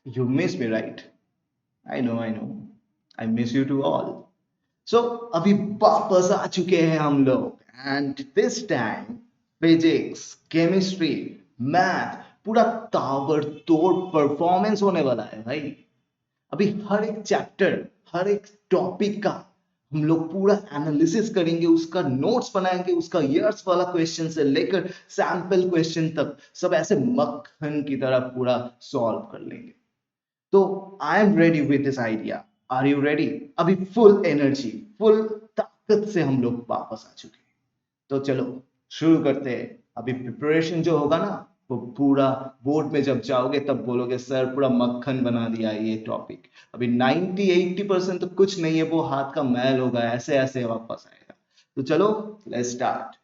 You miss me, right? I know, I know. I miss you too all. So अभी वापस आ चुके हैं हम लोग and this time physics, chemistry, math पूरा ताबड़तोड़ परफॉर्मेंस होने वाला है भाई। अभी हर एक चैप्टर, हर एक टॉपिक का हम लोग पूरा एनालिसिस करेंगे, उसका नोट्स बनाएंगे, उसका ईयर्स वाला क्वेश्चन से लेकर सैंपल क्वेश्चन तक सब ऐसे मक्खन की तरह पूरा सॉल्व कर लेंगे। तो I am ready with this idea. Are you ready? अभी फुल एनर्जी, फुल ताकत से हम लोग वापस आ चुके हैं। तो चलो शुरू करते हैं। अभी प्रिपरेशन जो होगा ना, वो पूरा बोर्ड में जब जाओगे तब बोलोगे सर पूरा मक्खन बना दिया ये टॉपिक। अभी 90-80% तो कुछ नहीं है, वो हाथ का मैल होगा, ऐसे ऐसे वापस आएगा। तो चलो लेट्स स्टार्ट।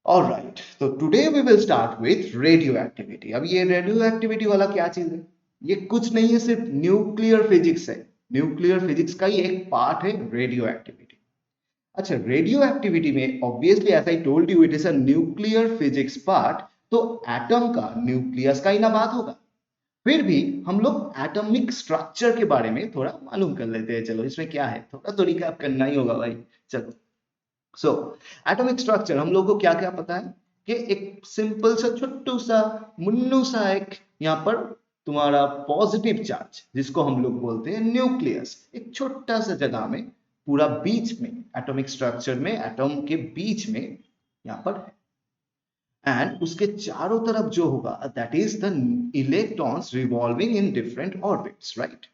ऑलराइट, तो today we will start with radioactivity. अब ये रेडियो एक्टिविटी वाला क्या चीज है? ये कुछ नहीं है, सिर्फ न्यूक्लियर फिजिक्स है। न्यूक्लियर फिजिक्स का ही एक पार्ट है रेडियो एक्टिविटी। अच्छा, रेडियो एक्टिविटी में obviously as I told you it is a nuclear physics part, तो एटम का न्यूक्लियस का ही ना बात होगा। फिर भी हम लोग एटॉमिक स्ट्रक्चर के बारे में थोड़ा मालूम कर लेते हैं। चलो इसमें क्या है, थोड़ा तो रिकैप करना ही होगा भाई। चलो, सो एटॉमिक स्ट्रक्चर हम लोग को क्या क्या पता है कि एक सिंपल सा छोटू सा मुन्नू सा एक यहाँ पर तुम्हारा पॉजिटिव चार्ज जिसको हम लोग बोलते हैं न्यूक्लियस, एक छोटा सा जगह में पूरा बीच में एटॉमिक स्ट्रक्चर में एटम के बीच में यहाँ पर है। एंड उसके चारों तरफ जो होगा that is the electrons revolving in different orbits, right?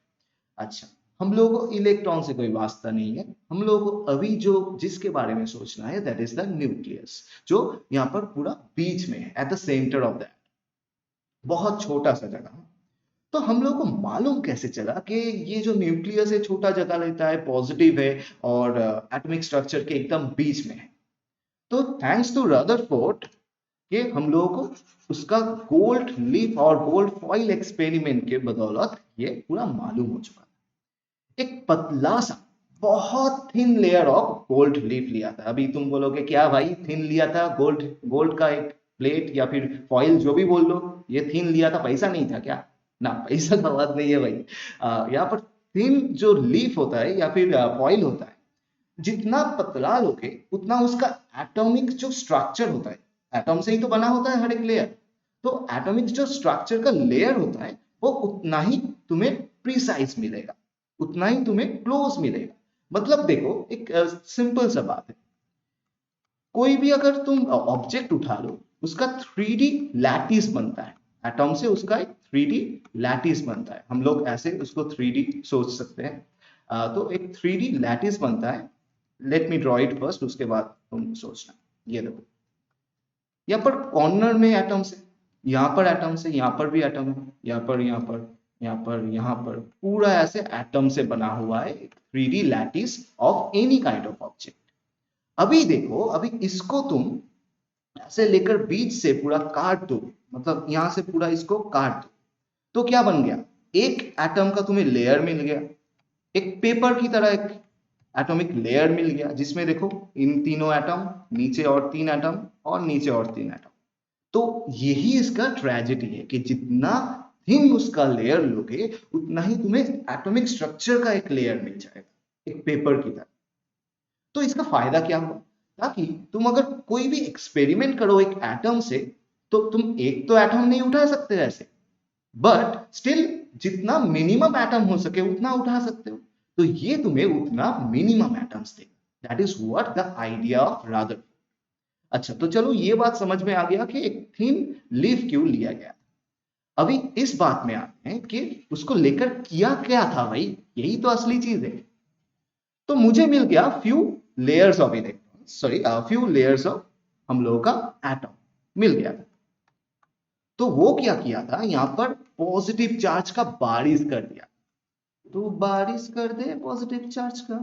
अच्छा, हम लोगों को इलेक्ट्रॉन से कोई वास्ता नहीं है। हम लोगों को अभी जो जिसके बारे में सोचना है दैट इज द न्यूक्लियस, जो यहाँ पर पूरा बीच में है, at the centre of that, बहुत छोटा सा जगह। तो हम लोग को मालूम कैसे चला कि ये जो न्यूक्लियस है छोटा जगह लेता है, पॉजिटिव है और एटॉमिक स्ट्रक्चर के एकदम बीच में है? तो थैंक्स टू रदरफोर्ड कि हम लोगों को उसका गोल्ड लीफ और गोल्ड फॉइल एक्सपेरिमेंट के बदौलत ये पूरा मालूम हो चुका। एक पतला सा बहुत thin layer of gold leaf लिया था। अभी तुम बोलोगे क्या भाई थिन लिया था? गोल्ड गोल्ड का एक प्लेट या फिर फॉइल जो भी बोल लो, ये थिन लिया था, पैसा नहीं था क्या? ना, पैसा का बात नहीं है भाई। यहाँ पर थिन जो लीफ होता है या फिर फॉइल होता है, जितना पतला लोगे उतना उसका एटॉमिक जो स्ट्रक्चर होता है, एटॉम से ही तो बना होता है हर एक लेयर, तो एटॉमिक जो स्ट्रक्चर का लेयर होता है वो उतना ही तुम्हें प्रिसाइज मिलेगा, उतना ही तुम्हें क्लोज मिलेगा। मतलब देखो एक सिंपल सा बात है, कोई भी अगर तुम ऑब्जेक्ट उठा लो उसका 3D लैटिस बनता है, एटॉम से उसका एक 3D लैटिस बनता है। हम लोग ऐसे उसको 3D सोच सकते हैं। तो एक 3D लैटिस बनता है। Let me draw it first, उसके बाद तुम सोचना। ये देखो, यहाँ पर कॉर्नर में एटम्स है, यहाँ पर एटम्स है, यहाँ पर भी एटम है, यहाँ पर, यहाँ पर, यहाँ पर, यहाँ पर, पूरा ऐसे एटम से बना हुआ है 3D lattice of any kind of object. अभी देखो, अभी इसको तुम ऐसे लेकर बीच से पूरा काट दो, मतलब यहां से पूरा इसको काट दो, तो क्या बन गया? एक एटम का तुम्हें लेयर मिल गया, एक पेपर की तरह एक एटॉमिक लेयर मिल गया, जिसमें देखो इन तीनों एटम, नीचे और तीन एटम और नीचे और तीन एटम। तो यही इसका ट्रेजेडी है कि जितना थिन उसका लेयर लोगे उतना ही तुम्हें एटॉमिक स्ट्रक्चर का एक लेयर मिल जाएगा, एक पेपर की तरह। तो इसका फायदा क्या हुआ? ताकि तुम अगर कोई भी एक्सपेरिमेंट करो एक एटम से, तो तुम एक तो एटम नहीं उठा सकते ऐसे, बट स्टिल जितना मिनिमम एटम हो सके उतना उठा सकते हो। तो ये तुम्हें उतना मिनिमम एटम्स देगा। That is what the idea of rather. अच्छा, तो चलो ये बात समझ में आ गया कि एक थिन लीफ क्यों लिया गया। अभी इस बात में आते हैं कि उसको लेकर किया क्या था भाई, यही तो असली चीज है। तो मुझे मिल गया few layers of electron, sorry few layers of हम लोगों का एटम मिल गया। तो वो क्या किया था, यहाँ पर पॉजिटिव चार्ज का बारिश कर दिया। तो बारिश कर दे पॉजिटिव चार्ज का,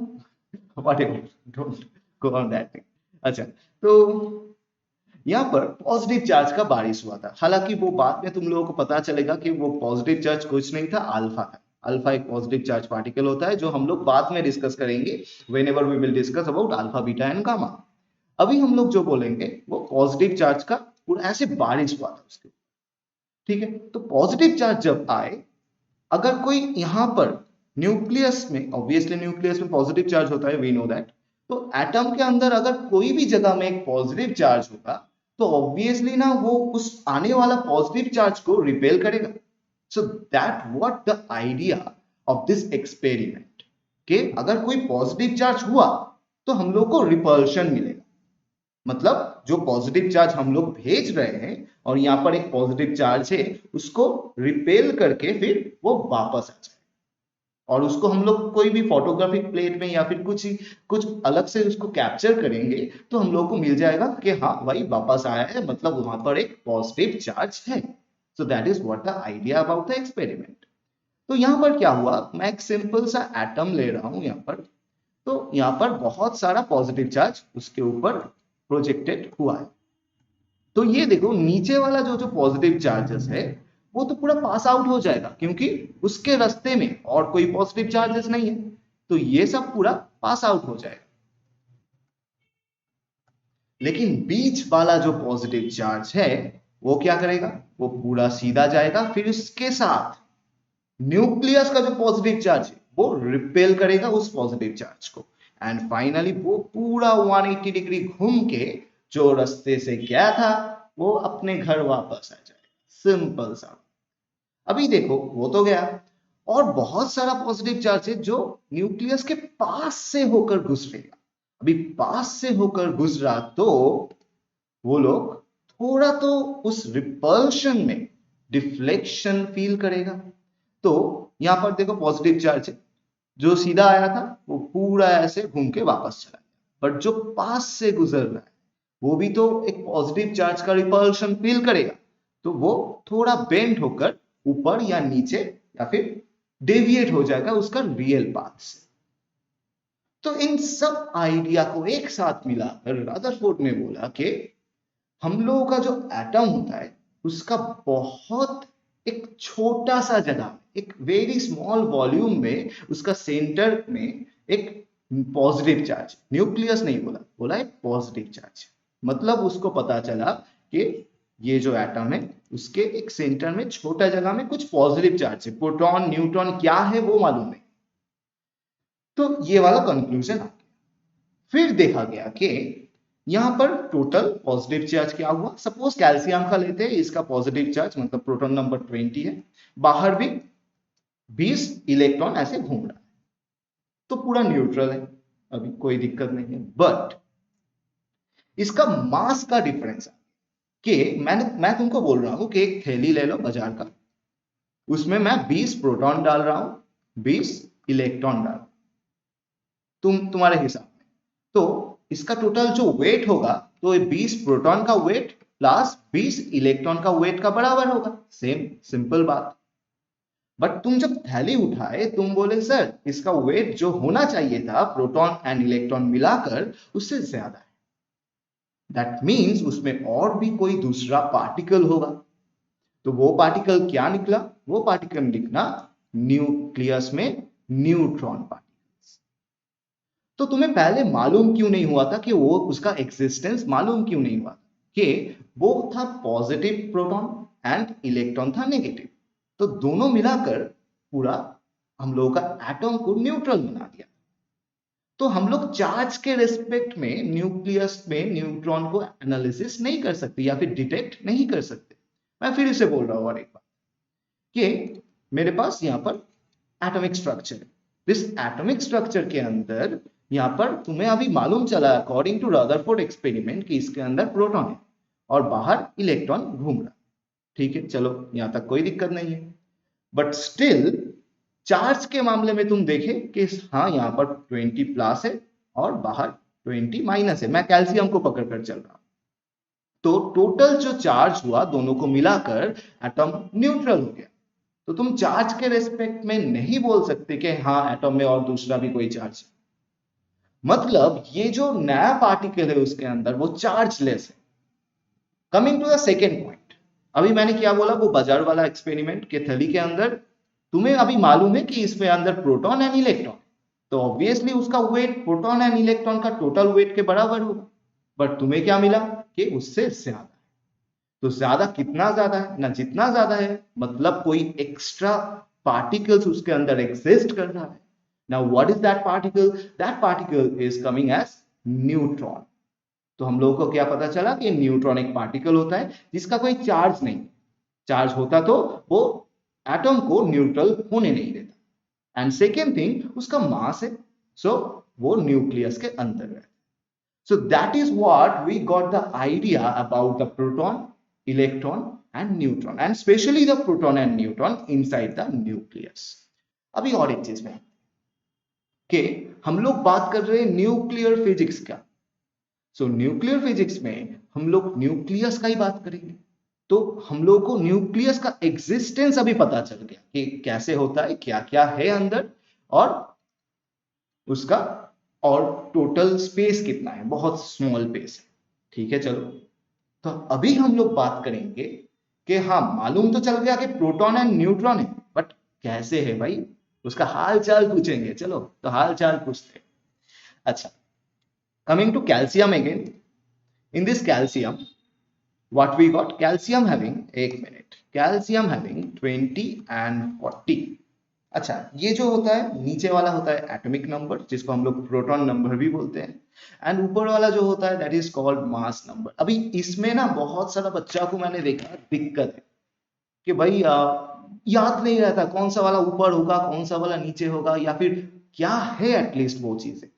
whatever, don't go on that thing। अच्छा, तो यहाँ पर पॉजिटिव चार्ज का बारिश हुआ था। हालांकि वो बाद में तुम लोगों को पता चलेगा कि वो पॉजिटिव चार्ज कुछ नहीं था, अल्फा था। अल्फा एक पॉजिटिव चार्ज पार्टिकल होता है, जो हम लोग बाद में डिस्कस करेंगे whenever we will discuss about alpha, beta and gamma. अभी हम लोग जो बोलेंगे वो पॉजिटिव चार्ज का पूरा ऐसे बारिश हुआ था उसके। ठीक है, तो पॉजिटिव चार्ज जब आए, अगर कोई यहां पर न्यूक्लियस में, ऑब्वियसली न्यूक्लियस में पॉजिटिव चार्ज होता है, वी नो दैट, तो एटम के अंदर अगर कोई भी जगह में एक पॉजिटिव चार्ज होगा तो ऑब्वियसली ना वो उस आने वाला पॉजिटिव चार्ज को रिपेल करेगा. So that what the idea of this experiment, कि अगर कोई पॉजिटिव चार्ज हुआ तो हम लोग को रिपल्शन मिलेगा. मतलब जो पॉजिटिव चार्ज हम लोग भेज रहे हैं और यहाँ पर एक पॉजिटिव चार्ज है, उसको रिपेल करके फिर वो वापस आ जाए. और उसको हम लोग कोई भी फोटोग्राफिक प्लेट में या फिर कुछ अलग से उसको कैप्चर करेंगे तो हम लोग को मिल जाएगा कि हाँ भाई वापस आया है, मतलब वहां पर एक पॉजिटिव चार्ज है. So that is what the idea about the experiment. तो यहाँ पर क्या हुआ, मैं एक सिंपल सा एटम ले रहा हूं यहाँ पर. तो यहाँ पर बहुत सारा पॉजिटिव चार्ज उसके ऊपर प्रोजेक्टेड हुआ है. तो ये देखो नीचे वाला जो जो पॉजिटिव चार्जेस है वो तो पूरा पास आउट हो जाएगा, क्योंकि उसके रास्ते में और कोई पॉजिटिव चार्जेस नहीं है, तो ये सब पूरा पास आउट हो जाएगा. लेकिन बीच वाला जो पॉजिटिव चार्ज है वो क्या करेगा, वो पूरा सीधा जाएगा, फिर उसके साथ न्यूक्लियस का जो पॉजिटिव चार्ज है वो रिपेल करेगा उस पॉजिटिव चार्ज को, एंड फाइनली वो पूरा 180 डिग्री घूम के जो रास्ते से गया था वो अपने घर वापस आ जाएगा. सिंपल सा. अभी देखो वो तो गया, और बहुत सारा पॉजिटिव चार्ज है जो न्यूक्लियस के पास से होकर गुजरेगा. अभी पास से होकर गुजरा तो वो लोग थोड़ा तो उस रिपल्शन में डिफ्लेक्शन फील करेगा. तो यहां पर देखो पॉजिटिव चार्ज है, जो सीधा आया था वो पूरा ऐसे घूम के वापस चला गया, बट जो पास से गुजर रहा है वो भी तो एक पॉजिटिव चार्ज का रिपल्शन फील करेगा, तो वो थोड़ा बेंड होकर ऊपर या नीचे या फिर डेविएट हो जाएगा उसका रियल पाथ से. तो इन सब आइडिया को एक साथ मिलाकर रदरफोर्ड ने बोला कि हम लोगों का जो एटम होता है उसका बहुत एक छोटा सा जगह, एक वेरी स्मॉल वॉल्यूम में उसका सेंटर में एक पॉजिटिव चार्ज, न्यूक्लियस नहीं बोला, बोला एक पॉजिटिव चार्ज. मतलब उसको पता चला कि ये जो एटम है उसके एक सेंटर में छोटा जगह में कुछ पॉजिटिव चार्ज है, प्रोटॉन न्यूट्रॉन क्या है वो मालूम नहीं. तो ये वाला कंक्लूजन आ गया. फिर देखा गया कि यहां पर टोटल पॉजिटिव चार्ज क्या हुआ. सपोज कैल्शियम का लेते हैं, इसका पॉजिटिव चार्ज मतलब प्रोटॉन नंबर 20 है, बाहर भी 20 इलेक्ट्रॉन ऐसे घूम रहा है, तो पूरा न्यूट्रल है, अभी कोई दिक्कत नहीं है. बट इसका मास का डिफरेंस है कि मैं तुमको बोल रहा हूं कि एक थैली ले लो बाजार का, उसमें मैं 20 प्रोटॉन डाल रहा हूं, 20 इलेक्ट्रॉन डाल, तुम्हारे हिसाब में, तो इसका टोटल जो वेट होगा तो ये 20 प्रोटॉन का वेट प्लस 20 इलेक्ट्रॉन का वेट का बराबर होगा. सेम सिंपल बात. बट तुम जब थैली उठाए तुम बोले सर इसका वेट जो होना चाहिए था प्रोटॉन एंड इलेक्ट्रॉन मिलाकर उससे ज्यादा है. दैट मीन्स उसमें और भी कोई दूसरा पार्टिकल होगा. तो वो पार्टिकल क्या निकला, वो पार्टिकल निकला न्यूक्लियस में न्यूट्रॉन पार्टिकल्स. तो तुम्हें पहले मालूम क्यों नहीं हुआ था कि वो उसका एग्जिस्टेंस मालूम क्यों नहीं हुआ कि वो था पॉजिटिव प्रोटॉन एंड इलेक्ट्रॉन था नेगेटिव. तो दोनों मिलाकर पूरा हम लोगों का एटम को न्यूट्रल बना दिया. तो हम लोग चार्ज के रेस्पेक्ट में न्यूक्लियस में न्यूट्रॉन को एनालिसिस नहीं कर सकते या फिर डिटेक्ट नहीं कर सकते. मैं फिर से बोल रहा हूं और एक बार कि मेरे पास यहाँ पर एटॉमिक स्ट्रक्चर है. इस एटॉमिक स्ट्रक्चर के अंदर यहाँ पर तुम्हें अभी मालूम चला अकॉर्डिंग टू रदरफोर्ड एक्सपेरिमेंट कि इसके अंदर प्रोटॉन है और बाहर इलेक्ट्रॉन घूम रहा. ठीक है, चलो यहाँ तक कोई दिक्कत नहीं है. बट स्टिल चार्ज के मामले में तुम देखे कि हाँ यहाँ पर 20 प्लस है और बाहर 20 माइनस है. मैं कैल्शियम को पकड़ कर चल रहा हूं, तो टोटल जो चार्ज हुआ दोनों को मिलाकर एटम न्यूट्रल हो गया. तो तुम चार्ज के रेस्पेक्ट में नहीं बोल सकते कि हाँ एटम में और दूसरा भी कोई चार्ज है. मतलब ये जो नया पार्टिकल है उसके अंदर वो चार्जलेस है. Coming to the second point, अभी मैंने क्या बोला, वो बाजार वाला एक्सपेरिमेंट के थैली के अंदर तुम्हें अभी मालूम है कि इसमें अंदर प्रोटॉन एंड इलेक्ट्रॉन, तो ऑब्वियसली उसका वेट प्रोटॉन एंड इलेक्ट्रॉन का टोटल वेट के बराबर होगा. बट तुम्हें क्या मिला कि उससे ज्यादा. तो ज्यादा कितना ज्यादा है ना, जितना ज्यादा है मतलब कोई एक्स्ट्रा पार्टिकल्स उसके अंदर एग्जिस्ट कर रहा है। Now what is that particle? That particle is coming as neutron. तो हम लोगों को क्या पता चला कि न्यूट्रॉन एक पार्टिकल होता है जिसका कोई चार्ज नहीं, चार्ज होता तो वो एटम को न्यूट्रल होने नहीं देता। एंड सेकेंड थिंग, उसका मास है, सो वो न्यूक्लियस के अंदर है। So that is what we got the idea about the proton, electron and neutron, and especially the proton and neutron inside the nucleus. अभी और एक चीज में कि हम लोग बात कर रहे हैं न्यूक्लियर फिजिक्स का। सो न्यूक्लियर फिजिक्स में हम लोग न्यूक्लियस का ही बात करेंगे। तो हम लोग को न्यूक्लियस का एग्जिस्टेंस अभी पता चल गया कि कैसे होता है, क्या क्या है अंदर, और उसका और टोटल स्पेस कितना है, बहुत स्मॉल स्पेस है। ठीक है, चलो तो अभी हम लोग बात करेंगे कि हाँ मालूम तो चल गया कि प्रोटॉन एंड न्यूट्रॉन है, बट कैसे है भाई, उसका हाल चाल पूछेंगे। चलो तो हाल चाल पूछते हैं। अच्छा, coming to calcium again. In this calcium what we got, calcium having, एक मिनट, calcium having 20 and 40। अच्छा, ये जो होता है नीचे वाला होता है एटॉमिक नंबर, जिसको हम लोग प्रोटॉन नंबर भी बोलते हैं, एंड ऊपर वाला जो होता है that is called mass number. अभी इसमें ना बहुत सारा बच्चा को मैंने देखा दिक्कत है कि भाई याद नहीं रहता कौन सा वाला ऊपर होगा, कौन सा वाला नीचे होगा, या फिर क्या है एटलीस्ट वो चीजें।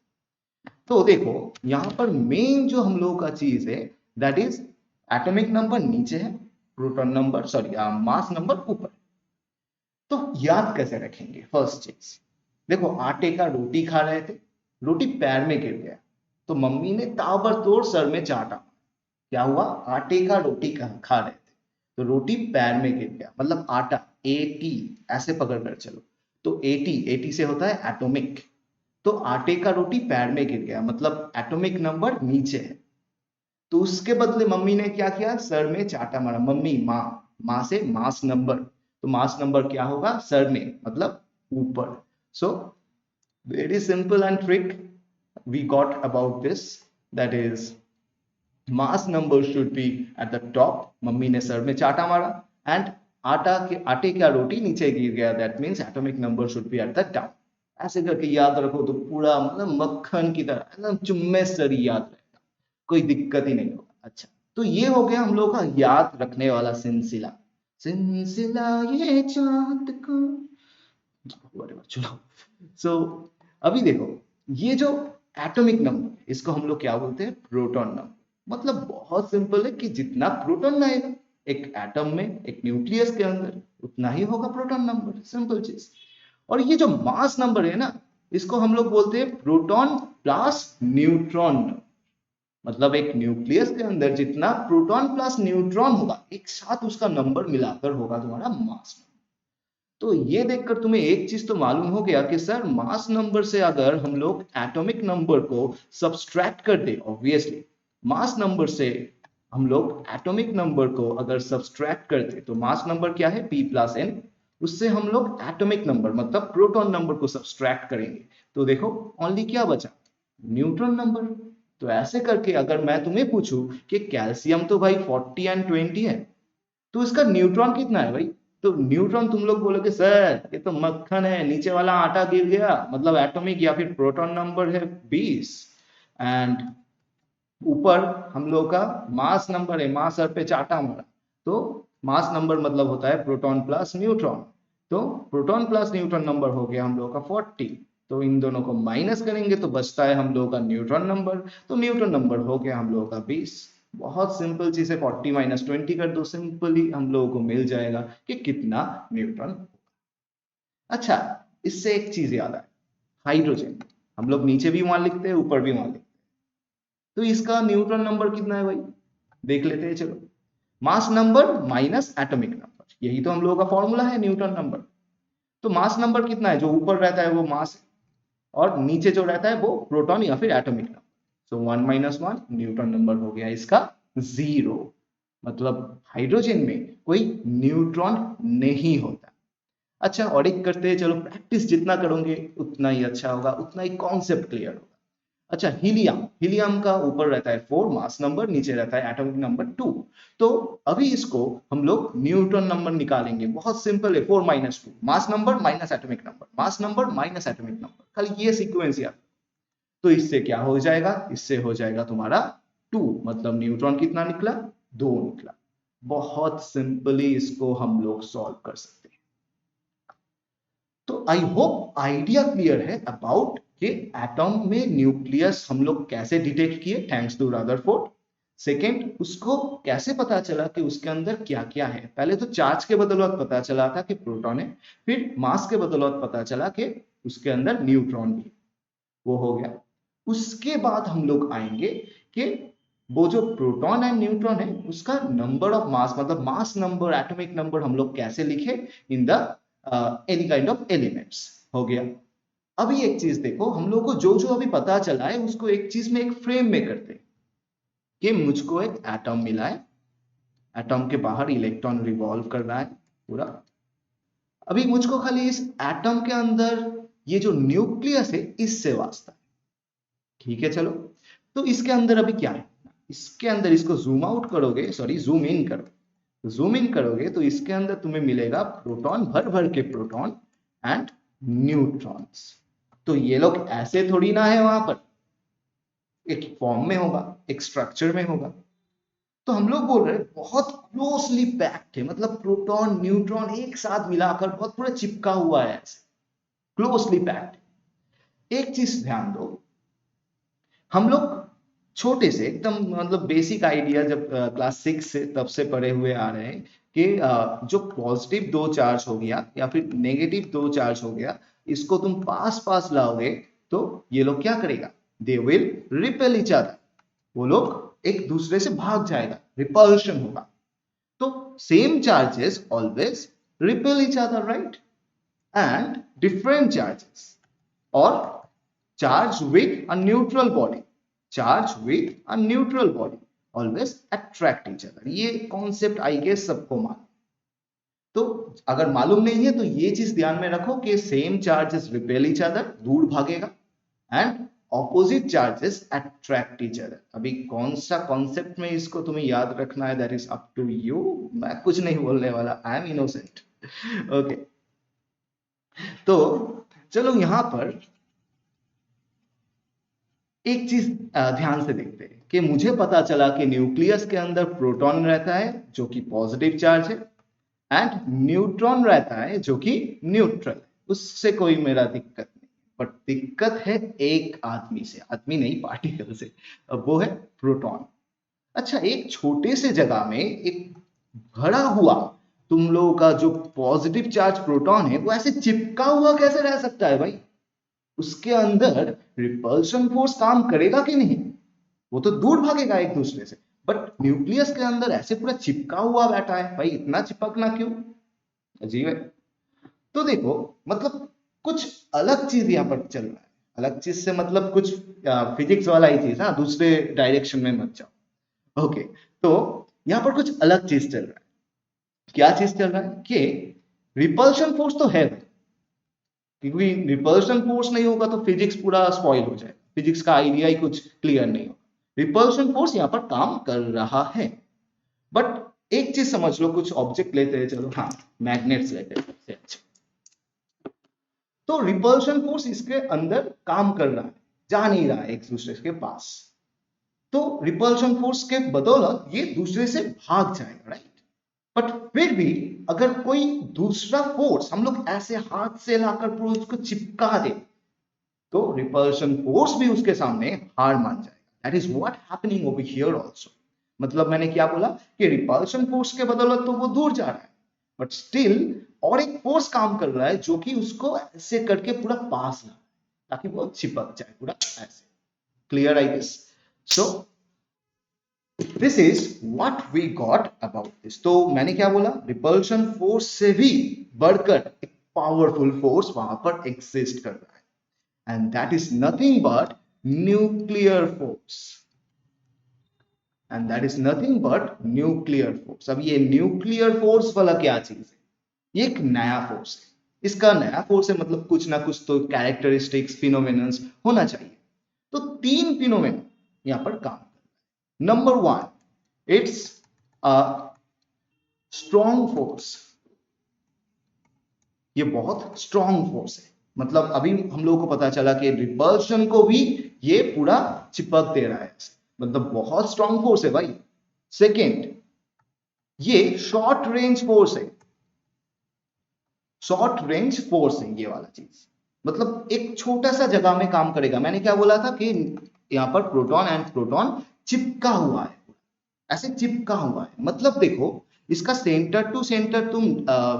तो देखो यहाँ पर मेन जो हम लोगों का चीज है दैट इज एटॉमिक नंबर नीचे है, proton number sorry mass number ऊपर। तो याद कैसे रखेंगे? फर्स्ट चीज देखो, आटे का रोटी खा रहे थे, रोटी पैर में गिर गया, तो मम्मी ने ताबड़तोड़ सर में चाटा। क्या हुआ? आटे का रोटी खा रहे थे तो रोटी पैर में गिर गया, मतलब आटा, एटी ऐसे पकड़ कर चलो। तो एटी, एटी से होता है एटॉमिक। तो आटे का रोटी पैर में गिर गया मतलब एटॉमिक नंबर नीचे है। तो उसके बदले मम्मी ने क्या किया? सर में चाटा मारा। मम्मी, माँ, माँ से मास नंबर, तो मास नंबर क्या होगा? सर में मतलब ऊपर। So very simple and trick we got about this, that is mass number should be at the top. मम्मी ने सर में चाटा मारा, एंड आटे का रोटी नीचे गिर गया, that means atomic number should be at the top. ऐसे करके याद रखो तो पूरा मतलब मक्खन की तरह एकदम चुम्मे सरी याद रहेगा, कोई दिक्कत ही नहीं होगा। अच्छा, तो ये हो गया हम लोग का याद रखने वाला सिलसिला, सिलसिला ये चांद को। चलो, सो अभी देखो, ये जो एटॉमिक नंबर इसको हम लोग क्या बोलते हैं? Proton number. मतलब बहुत सिंपल है कि जितना प्रोटॉन रहेगा एक एटम में, एक न्यूक्लियस के अंदर, उतना ही होगा प्रोटॉन नंबर। सिंपल चीज। और ये जो मास नंबर है ना, इसको हम लोग बोलते हैं प्रोटॉन प्लस न्यूट्रॉन नंबर। मतलब एक न्यूक्लियस के अंदर जितना प्रोटॉन प्लस न्यूट्रॉन होगा एक साथ उसका नंबर मिलाकर होगा तुम्हारा मास नंबर। तो ये देखकर तुम्हें एक चीज तो मालूम हो गया कि सर मास नंबर से अगर हम लोग एटॉमिक नंबर को सब्सट्रैक्ट कर दे, ऑब्वियसली मास नंबर से हम लोग एटॉमिक नंबर को अगर सब्सट्रैक्ट करते तो मास नंबर क्या है? P plus N। उससे हम लोग एटॉमिक नंबर मतलब प्रोटॉन नंबर को सब्सट्रैक्ट करेंगे, तो देखो ओनली क्या बचा? Neutron number. तो ऐसे करके अगर मैं तुम्हें पूछूं कि कैल्शियम तो भाई 40 एंड 20 है, तो इसका न्यूट्रॉन कितना है भाई? तो न्यूट्रॉन तुम लोग बोलोगे सर ये तो मक्खन है, नीचे वाला आटा गिर गया, मतलब एटॉमिक या फिर प्रोटॉन नंबर है 20, एंड ऊपर हम लोग का मास नंबर है, मास सर पे चाटा मारा, तो मास नंबर मतलब होता है प्रोटॉन प्लस न्यूट्रॉन। तो प्रोटॉन प्लस न्यूट्रॉन नंबर हो गया हम लोग का 40। तो इन दोनों को माइनस करेंगे तो बचता है हम लोग का न्यूट्रॉन नंबर। तो न्यूट्रॉन नंबर हो गया हम लोग का 20। बहुत सिंपल चीज है, 40 माइनस 20 कर दो, सिंपली हम लोगों को मिल जाएगा कि कितना न्यूट्रॉन। अच्छा, इससे एक चीज याद है, हाइड्रोजन हम लोग नीचे भी वहां लिखते हैं, ऊपर भी वहां लिखते हैं। तो इसका न्यूट्रॉन नंबर कितना है भाई? देख लेते हैं चलो। Mass number minus atomic number, यही तो हम लोगों का फॉर्मूला है न्यूट्रॉन नंबर। तो मास नंबर कितना है? जो ऊपर रहता है वो मास है, और नीचे जो रहता है वो प्रोटॉन या फिर एटॉमिक नंबर। सो 1 माइनस 1, न्यूट्रॉन नंबर हो गया इसका 0। मतलब हाइड्रोजन में कोई न्यूट्रॉन नहीं होता। अच्छा, और एक करते हैं चलो, प्रैक्टिस जितना करोगे उतना ही अच्छा होगा, उतना ही कॉन्सेप्ट क्लियर होगा। अच्छा, हीलियम, हीलियम का ऊपर रहता है 4 मास नंबर, नीचे रहता है एटॉमिक नंबर 2। तो अभी इसको हम लोग न्यूट्रॉन नंबर निकालेंगे, बहुत सिंपल है, 4 - 2, mass number minus atomic number, mass number minus atomic number, खाली ये सीक्वेंस याद। तो इससे क्या हो जाएगा, इससे हो जाएगा तुम्हारा 2, मतलब न्यूट्रॉन कितना निकला, 2 निकला। बहुत सिंपली इसको हम लोग सॉल्व कर सकते हैं। तो आई होप आइडिया क्लियर है अबाउट कि एटॉम में न्यूक्लियस हम लोग कैसे डिटेक्ट किए, थैंक्स टू रदरफोर्ड। सेकेंड, उसको कैसे पता चला कि उसके अंदर क्या क्या है। पहले तो चार्ज के बदौलत पता चला था कि प्रोटॉन है, फिर मास के बदौलत पता चला कि उसके अंदर न्यूट्रॉन भी, वो हो गया। उसके बाद हम लोग आएंगे कि वो जो प्रोटॉन एंड न्यूट्रॉन है उसका नंबर ऑफ मास, मतलब मास नंबर, एटॉमिक नंबर हम लोग कैसे लिखे in the any kind of elements, हो गया। अभी एक चीज देखो, हम लोग को जो जो अभी पता चला है उसको एक चीज में, एक फ्रेम में करते हैं कि मुझको एक एटम मिला है, एटम के बाहर इलेक्ट्रॉन रिवॉल्व कर रहा है पूरा। अभी मुझको खाली इस एटम के अंदर ये जो न्यूक्लियस है इससे वास्ता है, ठीक है। चलो, तो इसके अंदर अभी क्या है, इसके अंदर इसको जूम आउट करोगे, सॉरी जूम इन करो, जूम इन करोगे तो इसके अंदर तुम्हें मिलेगा प्रोटॉन, भर भर के प्रोटॉन एंड न्यूट्रॉन्स। तो ये लोग ऐसे थोड़ी ना है, वहां पर एक फॉर्म में होगा, एक स्ट्रक्चर में होगा। तो हम लोग बोल रहे हैं बहुत क्लोजली पैक्ड है, मतलब प्रोटॉन न्यूट्रॉन एक साथ मिलाकर बहुत पूरा चिपका हुआ है, ऐसे क्लोजली पैक्ड। एक चीज ध्यान दो, हम लोग छोटे से एकदम, मतलब बेसिक आइडिया जब क्लास 6 से तब से पढ़े हुए आ रहे हैं कि जो पॉजिटिव 2 चार्ज हो गया या फिर नेगेटिव 2 चार्ज हो गया, इसको तुम पास पास लाओगे तो ये लोग क्या करेगा, they will repel each other, वो लोग एक दूसरे से भाग जाएगा, रिपल्शन होगा। तो same charges always repel each other, right, and different charges और charge with a neutral body, charge with a neutral body always attract each other। ये कॉन्सेप्ट आई गेस सबको मालूम। तो अगर मालूम नहीं है तो ये चीज ध्यान में रखो कि same charges repel each other, दूर भागेगा, and opposite charges attract each other. अभी कौन सा कॉन्सेप्ट में इसको तुम्हें याद रखना है, that is up to you, मैं कुछ नहीं बोलने वाला, आई एम इनोसेंट, ओके। तो चलो यहां पर एक चीज ध्यान से देखते हैं कि मुझे पता चला कि न्यूक्लियस के अंदर प्रोटॉन रहता है जो कि पॉजिटिव चार्ज है, एंड न्यूट्रॉन रहता है जो कि न्यूट्रल है, उससे कोई मेरा दिक्कत नहीं। बट दिक्कत है एक आदमी से, आदमी नहीं पार्टिकल से, अब वो है प्रोटॉन। अच्छा, एक छोटे से जगह में एक भरा हुआ तुम लोगों का जो पॉजिटिव चार्ज प्रोटॉन है वो ऐसे चिपका हुआ कैसे रह सकता है भाई, उसके अंदर रिपल्शन फोर्स काम करेगा कि नहीं, वो तो दूर भागेगा एक दूसरे से। बट न्यूक्लियस के अंदर ऐसे पूरा चिपका हुआ बैठा है, भाई इतना चिपकना क्यों, अजीब है। तो देखो, मतलब कुछ अलग चीज यहाँ पर चल रहा है, अलग चीज से मतलब कुछ फिजिक्स वाला ही चीज, हाँ, दूसरे डायरेक्शन में मत जाओ, ओके। तो यहाँ पर कुछ अलग चीज चल रहा है, क्या चीज चल रहा है कि रिपल्शन फोर्स तो है, क्योंकि रिपल्शन फोर्स नहीं होगा तो फिजिक्स पूरा स्पॉइल हो जाए, फिजिक्स का आइडिया ही कुछ क्लियर नहीं होगा। रिपल्शन फोर्स यहाँ पर काम कर रहा है, बट एक चीज समझ लो, कुछ ऑब्जेक्ट लेते हैं, चलो हाँ, मैग्नेट्स लेते हैं सबसे अच्छा। तो रिपल्शन फोर्स इसके अंदर काम कर रहा है, जा नहीं रहा है एक दूसरे के पास, तो रिपल्शन फोर्स के बदौलत ये दूसरे से भाग जाएगा, राइट। बट फिर भी अगर कोई दूसरा फोर्स हम लोग ऐसे हाथ से लाकर पूरा उसको चिपका दे तो रिपल्शन फोर्स भी उसके सामने हार मान जाएगा। That is what happening over here also. मतलब मैंने क्या बोला कि रिपल्शन फोर्स के बदौलत तो वो दूर जा रहा है, बट स्टिल और एक फोर्स काम कर रहा है जो कि उसको ऐसे करके पूरा पास ला, ताकि वो चिपक जाए पूरा ऐसे। Clear I guess. So this is what we got about this. तो मैंने क्या बोला, रिपल्शन फोर्स से भी बढ़कर एक पावरफुल फोर्स वहां पर एग्जिस्ट कर रहा है, and that is nothing but nuclear force, and that is nothing but nuclear force. अब ये न्यूक्लियर फोर्स वाला क्या चीज है, ये एक नया फोर्स है। इसका नया फोर्स है मतलब कुछ ना कुछ तो कैरेक्टरिस्टिक्स, फिनोमेनन्स होना चाहिए। तो तीन फिनोमेना यहां पर काम कर। Number one, it's a strong force. ये बहुत स्ट्रॉन्ग फोर्स है, मतलब अभी हम लोगों को पता चला कि रिपल्शन को भी ये पूरा चिपक दे रहा है, मतलब बहुत स्ट्रॉन्ग फोर्स है भाई। सेकेंड, ये शॉर्ट रेंज फोर्स है, शॉर्ट रेंज फोर्स है ये वाला चीज, मतलब एक छोटा सा जगह में काम करेगा। मैंने क्या बोला था कि यहां पर प्रोटॉन एंड प्रोटॉन चिपका हुआ है, ऐसे चिपका हुआ है, मतलब देखो इसका सेंटर टू सेंटर तुम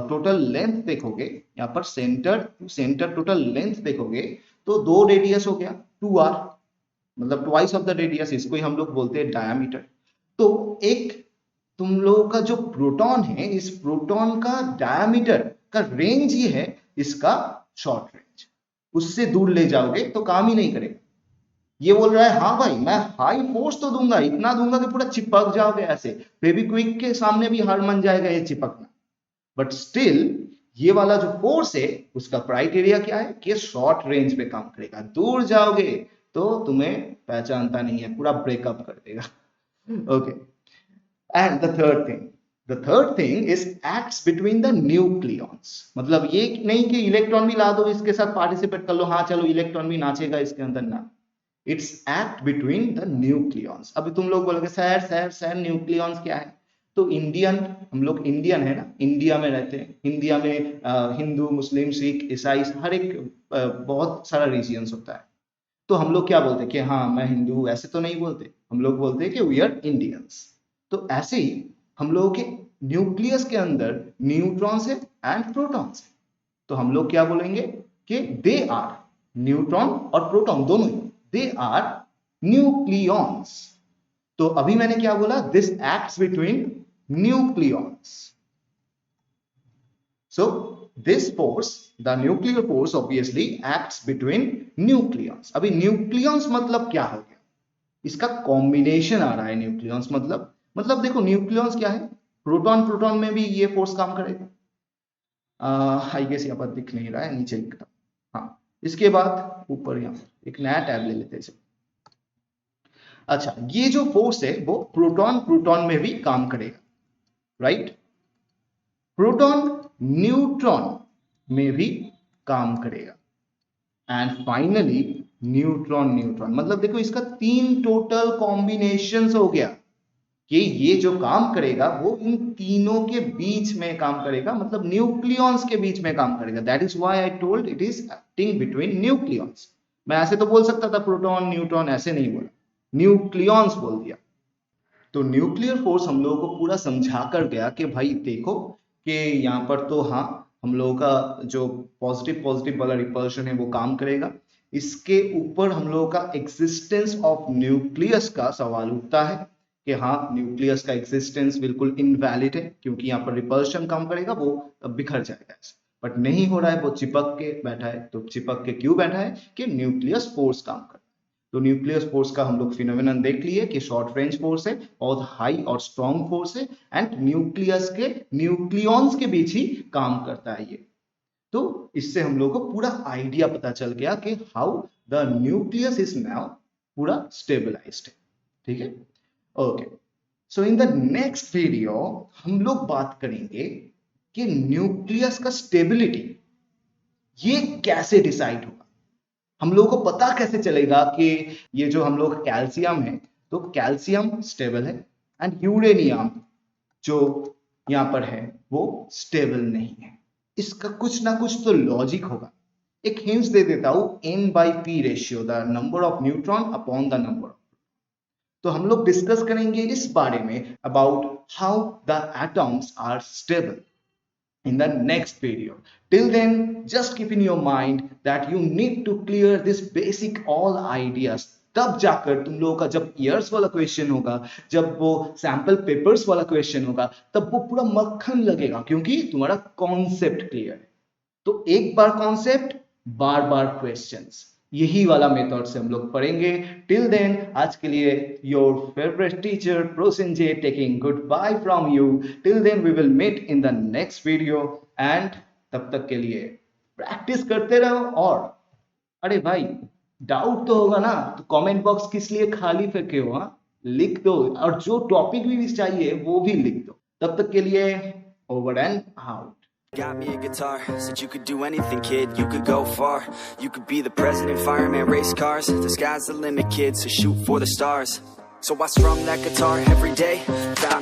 टोटल लेंथ देखोगे, यहाँ पर center to center total length देखोगे तो दो रेडियस हो गया 2r, मतलब ट्वाइस ऑफ द रेडियस, इसको ही हम लोग बोलते हैं डायमीटर। तो एक तुम लोगों का जो प्रोटॉन है, इस प्रोटॉन का डायमीटर का रेंज ही है इसका शॉर्ट रेंज, उससे दूर ले जाओगे तो काम ही नहीं करेगा। ये बोल रहा है हाँ भाई मैं हाई फोर्स तो दूंगा, इतना दूंगा कि पूरा चिपक जाओगे, ऐसे फेविक्विक के सामने भी हार मान जाएगा ये चिपकना, बट स्टिल ये वाला जो फोर्स है उसका क्राइटेरिया क्या है कि शॉर्ट रेंज पे काम करेगा, दूर जाओगे तो तुम्हें पहचानता नहीं है, पूरा ब्रेकअप कर देगा। Okay, and the third thing is acts between the nucleons, मतलब ये नहीं कि इलेक्ट्रॉन भी ला दो इसके साथ पार्टिसिपेट कर लो, हाँ चलो इलेक्ट्रॉन भी नाचेगा इसके अंदर, ना, it's act between the nucleons. अभी तुम लोग बोलोगे सर सर सर न्यूक्लियॉन्स क्या है, तो इंडियन, हम लोग इंडियन है ना, इंडिया में रहते हैं, इंडिया में हिंदू मुस्लिम सिख ईसाई हर एक बहुत सारा रीजियंस होता है, तो हम लोग क्या बोलते हैं कि हाँ मैं हिंदू, ऐसे तो नहीं बोलते, हम लोग बोलते हैं कि वी आर इंडियंस। तो ऐसे ही हम लोगों के न्यूक्लियस के अंदर न्यूट्रॉन्स है एंड प्रोटॉन्स है, तो हम लोग क्या बोलेंगे कि दे आर, न्यूट्रॉन और प्रोटॉन दोनों ही, दे आर न्यूक्लियॉन्स। तो अभी मैंने क्या बोला, this acts between nucleons. So this force, the nuclear force obviously acts between nucleons। अभी न्यूक्लियंस मतलब क्या हो गया, इसका कॉम्बिनेशन आ रहा है न्यूक्लियंस, मतलब देखो न्यूक्लियंस क्या है, प्रोटॉन प्रोटॉन में भी ये फोर्स काम करेगा, आई गेस यहाँ पर दिख नहीं रहा है, नीचे लिखता हूं, हाँ इसके बाद ऊपर यहाँ एक नया टैब ले लेते हैं। अच्छा, ये जो फोर्स है वो प्रोटॉन प्रोटॉन में भी काम करेगा, राइट, प्रोटॉन न्यूट्रॉन में भी काम करेगा, एंड फाइनली न्यूट्रॉन न्यूट्रॉन, मतलब देखो इसका तीन टोटल कॉम्बिनेशंस हो गया कि ये जो काम करेगा वो इन तीनों के बीच में काम करेगा, मतलब न्यूक्लियॉन्स के बीच में काम करेगा। That is why I told it is acting between nucleons. मैं ऐसे तो बोल सकता था प्रोटॉन न्यूट्रॉन, ऐसे नहीं बोला, न्यूक्लियॉन्स बोल दिया। तो न्यूक्लियर फोर्स हम लोगों को पूरा समझा कर गया कि भाई देखो कि यहाँ पर तो हाँ हम लोगों का जो पॉजिटिव पॉजिटिव वाला रिपल्शन है वो काम करेगा, इसके ऊपर हम लोगों का एग्जिस्टेंस ऑफ न्यूक्लियस का सवाल उठता है कि हाँ न्यूक्लियस का एग्जिस्टेंस बिल्कुल इनवैलिड है, क्योंकि यहाँ पर रिपल्शन काम करेगा वो बिखर जाएगा, बट नहीं हो रहा है, वो चिपक के बैठा है। तो चिपक के क्यों बैठा है कि न्यूक्लियस फोर्स काम कर, तो न्यूक्लियस फोर्स का हम लोग फिनोमेनन देख लिए कि शॉर्ट रेंज फोर्स है, बहुत हाई और स्ट्रॉन्ग फोर्स है, एंड न्यूक्लियस के न्यूक्लियॉन्स के बीच ही काम करता है ये। तो इससे हम लोग को पूरा आइडिया पता चल गया कि how the nucleus is now पूरा स्टेबलाइज्ड है, ठीक है। Okay, so in the next video हम लोग बात करेंगे कि न्यूक्लियस का स्टेबिलिटी ये कैसे डिसाइड होगा, हम लोगों को पता कैसे चलेगा कि ये जो हम लोग कैल्शियम है तो कैल्शियम स्टेबल है एंड यूरेनियम जो यहां पर है वो स्टेबल नहीं है, इसका कुछ ना कुछ तो लॉजिक होगा। एक हिंट्स दे देता हूं, N/P ratio, the number of neutron upon the number. तो हम लोग डिस्कस करेंगे इस बारे में about how the atoms are stable in the next video. Till then, just keep in your mind that you need to clear this basic all ideas. तब जाकर तुम लोगों का जब ईयर्स वाला क्वेश्चन होगा, जब वो सैंपल पेपर्स वाला क्वेश्चन होगा, तब वो पूरा मक्खन लगेगा, क्योंकि तुम्हारा कॉन्सेप्ट क्लियर है। तो एक बार कॉन्सेप्ट, बार बार क्वेश्चंस, यही वाला मेथड से हम लोग पढ़ेंगे। टिल देन, आज के लिए your favourite teacher Prosenjit taking good bye from you. Till then we will meet in the next video, and तब तक के लिए प्रैक्टिस करते रहो। और अरे भाई डाउट तो होगा ना, तो कमेंट बॉक्स किस लिए खाली फेंके हो? हाँ, लिख दो, और जो टॉपिक भी चाहिए वो भी लिख दो। तब तक के लिए over and out. Got me a guitar, said you could do anything, kid, you could go far. You could be the president, fireman, race cars. The sky's the limit, kid, so shoot for the stars. So I strum that guitar every day, found